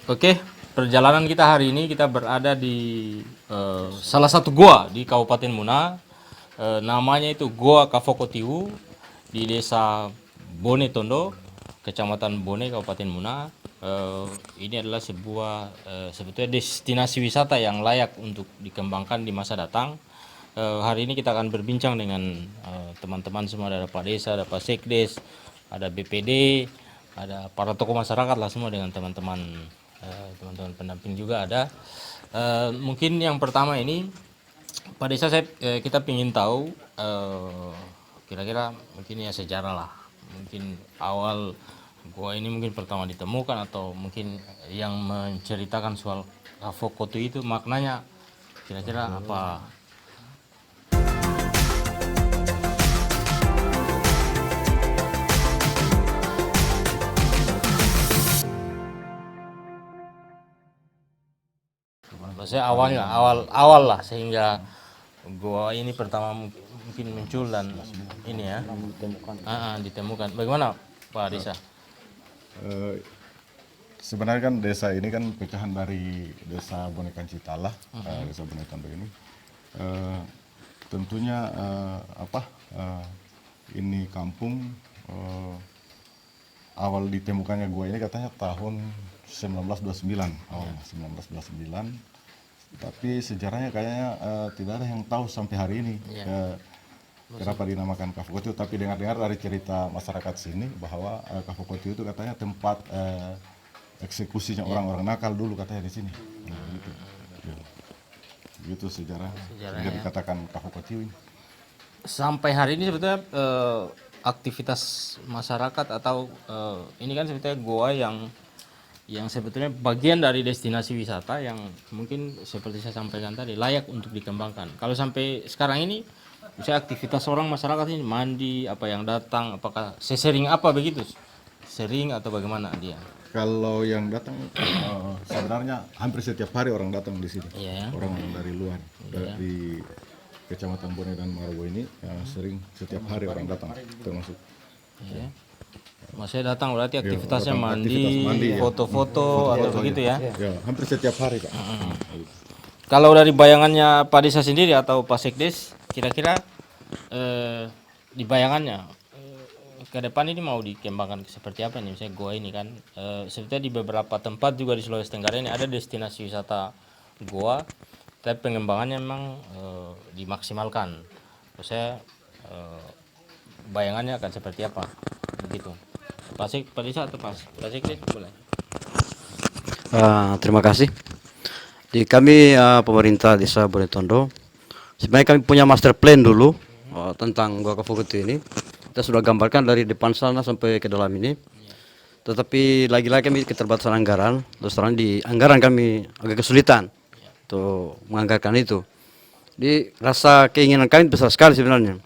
Oke, perjalanan kita hari ini kita berada di salah satu goa di Kabupaten Muna. Namanya itu Goa Kafokotiu di Desa Bone Tondo, Kecamatan Bone, Kabupaten Muna. Ini adalah sebuah sebetulnya destinasi wisata yang layak untuk dikembangkan di masa datang. Hari ini kita akan berbincang dengan teman-teman semua, ada Pak Desa, ada Pak Sekdes, ada BPD, ada para tokoh masyarakat lah semua dengan teman-teman teman-teman pendamping juga ada. Mungkin yang pertama ini Pak Desa, kita ingin tahu kira-kira mungkin ya sejarah lah, mungkin awal gua ini mungkin pertama ditemukan atau mungkin yang menceritakan soal Kafokotu itu maknanya kira-kira apa. Maksudnya awalnya awal lah sehingga gua ini pertama mungkin muncul dan ini ya ditemukan. Bagaimana Pak Desa? Eh, Sebenarnya kan desa ini kan pecahan dari desa Bonekan Citalah, desa Bone Tondo ini. Tentunya ini kampung awal ditemukannya gua ini katanya tahun 1929 awalnya 1929. Tapi sejarahnya kayaknya tidak ada yang tahu sampai hari ini. Kenapa dinamakan Kafokotiu, tapi dengar-dengar dari cerita masyarakat sini bahwa Kafokotiu itu katanya tempat eksekusinya orang-orang nakal dulu katanya di sini. Nah, gitu. Gitu sejarah. Sehingga dikatakan Kafokotiu ini. Sampai hari ini sebetulnya aktivitas masyarakat atau ini kan sebetulnya goa yang sebetulnya bagian dari destinasi wisata yang mungkin seperti saya sampaikan tadi layak untuk dikembangkan. Kalau sampai sekarang ini misalnya aktivitas orang masyarakat ini mandi apa yang datang, apakah sesering apa begitu, sering atau bagaimana dia? Kalau yang datang sebenarnya hampir setiap hari orang datang di sini. Iya. Orang dari luar dari Kecamatan Bone dan Marobo ini sering setiap hari orang datang termasuk. Iya. Maksudnya datang berarti aktivitasnya datang aktivitas mandi, ya. foto-foto atau begitu ya? Ya, hampir setiap hari, Pak. Kalau dari bayangannya Pak Desa sendiri atau Pak Sekdes, kira-kira di bayangannya ke depan ini mau dikembangkan seperti apa nih? Misalnya goa ini kan sebetulnya di beberapa tempat juga di Sulawesi Tenggara ini ada destinasi wisata goa, tapi pengembangannya memang dimaksimalkan. Saya bayangannya akan seperti apa begitu? Pak Desa atau Pak Sekdes boleh? Terima kasih. Di kami pemerintah Desa Bone Tondo, sebenarnya kami punya master plan dulu tentang Goa Kafokotiu ini. Kita sudah gambarkan dari depan sana sampai ke dalam ini. Tetapi lagi-lagi kami keterbatasan anggaran. Terus terang di anggaran kami agak kesulitan untuk menganggarkan itu. Di rasa keinginan kami besar sekali sebenarnya.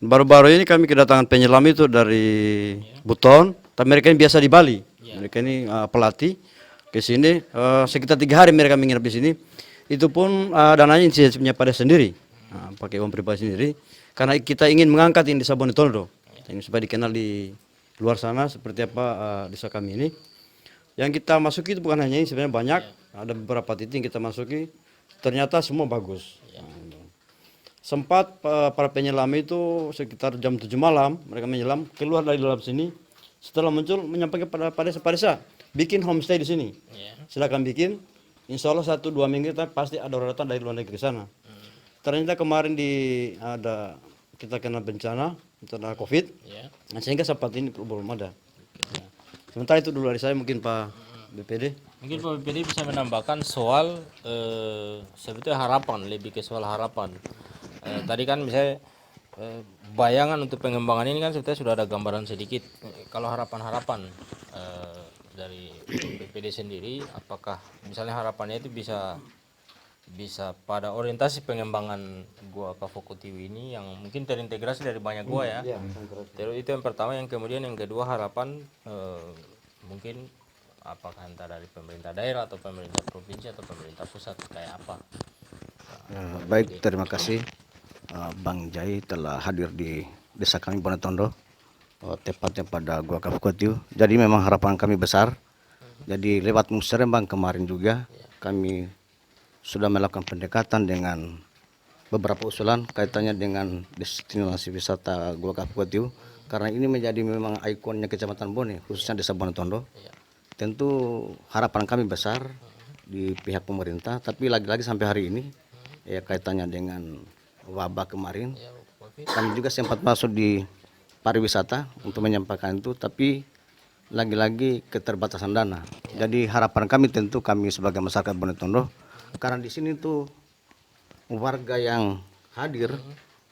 Baru-baru ini kami kedatangan penyelam itu dari Buton, tapi mereka ini biasa di Bali. Mereka ini pelatih ke sini sekitar 3 hari mereka menginap di sini. Itu pun dananya punya pada sendiri, pakai uang pribadi sendiri. Karena kita ingin mengangkat ini desa Bone Tondo, ini supaya dikenal di luar sana seperti apa desa kami ini. Yang kita masuki itu bukan hanya ini, sebenarnya banyak. Ada beberapa titik yang kita masuki, ternyata semua bagus. Sempat para penyelam itu sekitar jam 7 malam mereka menyelam keluar dari dalam sini. Setelah muncul menyampaikan pada desa bikin homestay di sini. Silakan bikin. Insya Allah 1-2 minggu pasti ada orang datang dari luar negeri ke sana. Ternyata kemarin kita kena bencana, bencana COVID. Nah, sehingga sempat ini belum ada. Sementara itu dulu dari saya, mungkin Pak BPD. Mungkin Pak BPD bisa menambahkan soal sebetulnya harapan, lebih ke soal harapan. Tadi kan misalnya bayangan untuk pengembangan ini kan sebetulnya sudah ada gambaran sedikit. Kalau harapan-harapan dari BPD sendiri, apakah misalnya harapannya itu bisa pada orientasi pengembangan Goa Kafokotiu ini yang mungkin terintegrasi dari banyak goa ya. Terus itu yang pertama, yang kemudian yang kedua harapan mungkin apakah entah dari pemerintah daerah atau pemerintah provinsi atau pemerintah pusat kayak apa? Baik, terima kasih Bang Jai telah hadir di desa kami Bone Tondo, tepatnya pada Goa Kafokotiu. Jadi memang harapan kami besar Jadi lewat musrembang kemarin juga kami sudah melakukan pendekatan dengan beberapa usulan kaitannya dengan destinasi wisata Gua Kapukotiu, karena ini menjadi memang ikonnya Kecamatan Bone, khususnya Desa Bonetondo. Tentu harapan kami besar di pihak pemerintah, tapi lagi-lagi sampai hari ini ya kaitannya dengan wabah kemarin, kami juga sempat masuk di pariwisata untuk menyampaikan itu, tapi lagi-lagi keterbatasan dana. Jadi harapan kami tentu kami sebagai masyarakat Bonetondo, karena di sini tuh warga yang hadir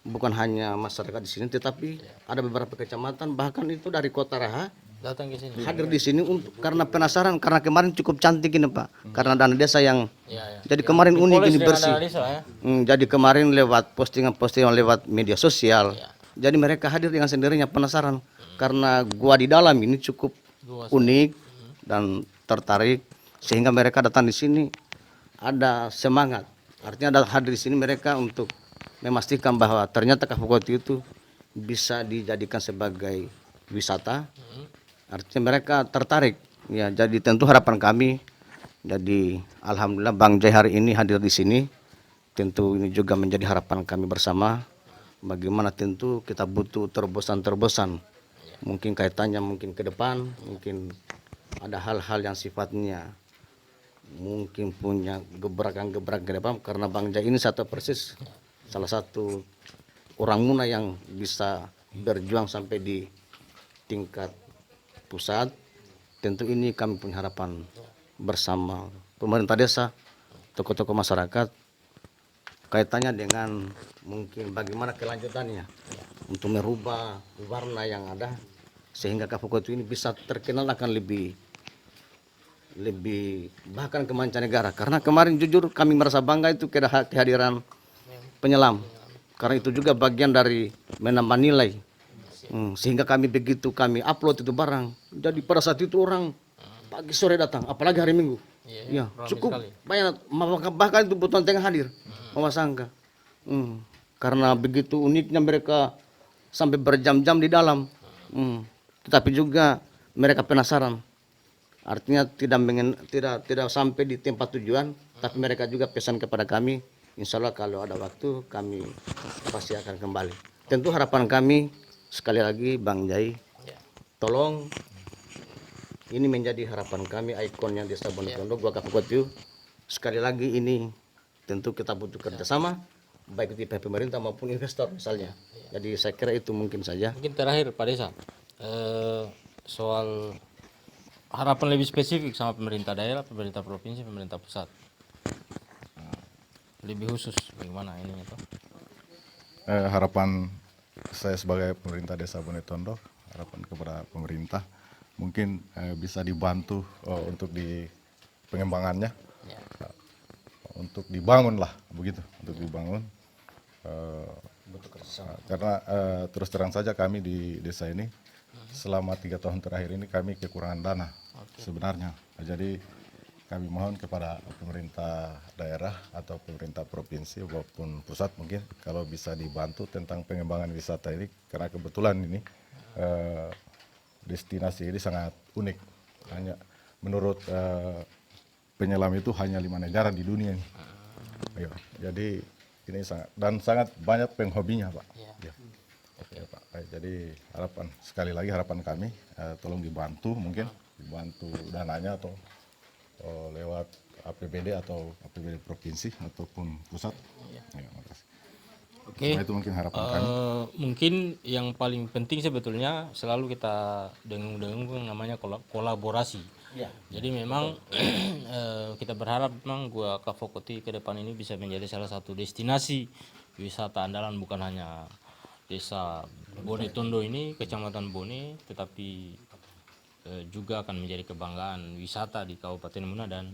bukan hanya masyarakat di sini, tetapi ada beberapa kecamatan bahkan itu dari Kota Raha Datang ke sini. hadir di sini untuk karena penasaran, karena kemarin cukup cantik ini Pak, karena dana desa yang Ya, ya. jadi kemarin unik ini bersih. Ya. Jadi kemarin lewat postingan-postingan lewat media sosial, jadi mereka hadir dengan sendirinya penasaran karena gua di dalam ini cukup unik dan tertarik, sehingga mereka datang di sini ada semangat. Artinya ada hadir di sini mereka untuk memastikan bahwa ternyata Kapukotiu itu bisa dijadikan sebagai wisata. Artinya mereka tertarik. Ya, jadi tentu harapan kami. Jadi alhamdulillah Bang Jai hari ini hadir di sini. Tentu ini juga menjadi harapan kami bersama. Bagaimana tentu kita butuh terobosan-terobosan. Mungkin kaitannya mungkin ke depan, mungkin ada hal-hal yang sifatnya mungkin punya gebrakan-gebrakan ke depan, karena Bang Jai ini satu persis salah satu orang Muna yang bisa berjuang sampai di tingkat pusat. Tentu ini kami punya harapan bersama pemerintah desa, tokoh-tokoh masyarakat, kaitannya dengan mungkin bagaimana kelanjutannya untuk merubah warna yang ada sehingga Kapukotiu ini bisa terkenal akan lebih bahkan ke mancanegara. Karena kemarin jujur kami merasa bangga itu kehadiran penyelam, karena itu juga bagian dari menambah nilai. Sehingga kami begitu kami upload itu barang, jadi pada saat itu orang pagi sore datang, apalagi hari Minggu. Ya, cukup banyak, bahkan itu Butuan Tengah hadir, Mama Sangka. Karena begitu uniknya mereka sampai berjam-jam di dalam. Tetapi juga mereka penasaran. Artinya tidak sampai di tempat tujuan, tapi mereka juga pesan kepada kami, insya Allah kalau ada waktu kami pasti akan kembali. Tentu harapan kami sekali lagi Bang Jai, tolong ini menjadi harapan kami, ikonnya Desa Bonetondo, Gua Kapukotiu. Sekali lagi ini tentu kita butuh kerjasama, baik di pihak pemerintah maupun investor misalnya. Jadi saya kira itu mungkin saja. Mungkin terakhir Pak Desa, soal harapan lebih spesifik sama pemerintah daerah, pemerintah provinsi, pemerintah pusat. Lebih khusus bagaimana ini itu? Harapan saya sebagai pemerintah Desa Bonetondo, harapan kepada pemerintah mungkin bisa dibantu untuk di pengembangannya, untuk dibangun lah begitu, untuk dibangun. Karena terus terang saja kami di desa ini selama 3 tahun terakhir ini kami kekurangan dana sebenarnya. Jadi kami mohon kepada pemerintah daerah atau pemerintah provinsi maupun pusat mungkin kalau bisa dibantu tentang pengembangan wisata ini, karena kebetulan ini destinasi ini sangat unik. Hanya menurut penyelam itu hanya 5 negara di dunia ini. Jadi ini sangat banyak penghobinya Pak. Ya. Oke Pak. Jadi sekali lagi harapan kami tolong dibantu, mungkin dibantu dananya atau lewat APBD atau APBD provinsi ataupun pusat. Ya, makasih. Oke. Itu mungkin harapan kami. Mungkin yang paling penting sebetulnya selalu kita dengung-dengung namanya kolaborasi. Jadi memang kita berharap memang Gua Kapukotiu ke depan ini bisa menjadi salah satu destinasi wisata andalan, bukan hanya Desa Bonetondo ini, Kecamatan Bone, tetapi juga akan menjadi kebanggaan wisata di Kabupaten Muna dan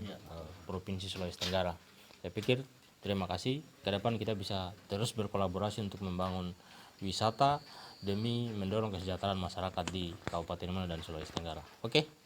Provinsi Sulawesi Tenggara. Saya pikir terima kasih. Ke depan kita bisa terus berkolaborasi untuk membangun wisata demi mendorong kesejahteraan masyarakat di Kabupaten Muna dan Sulawesi Tenggara. Oke.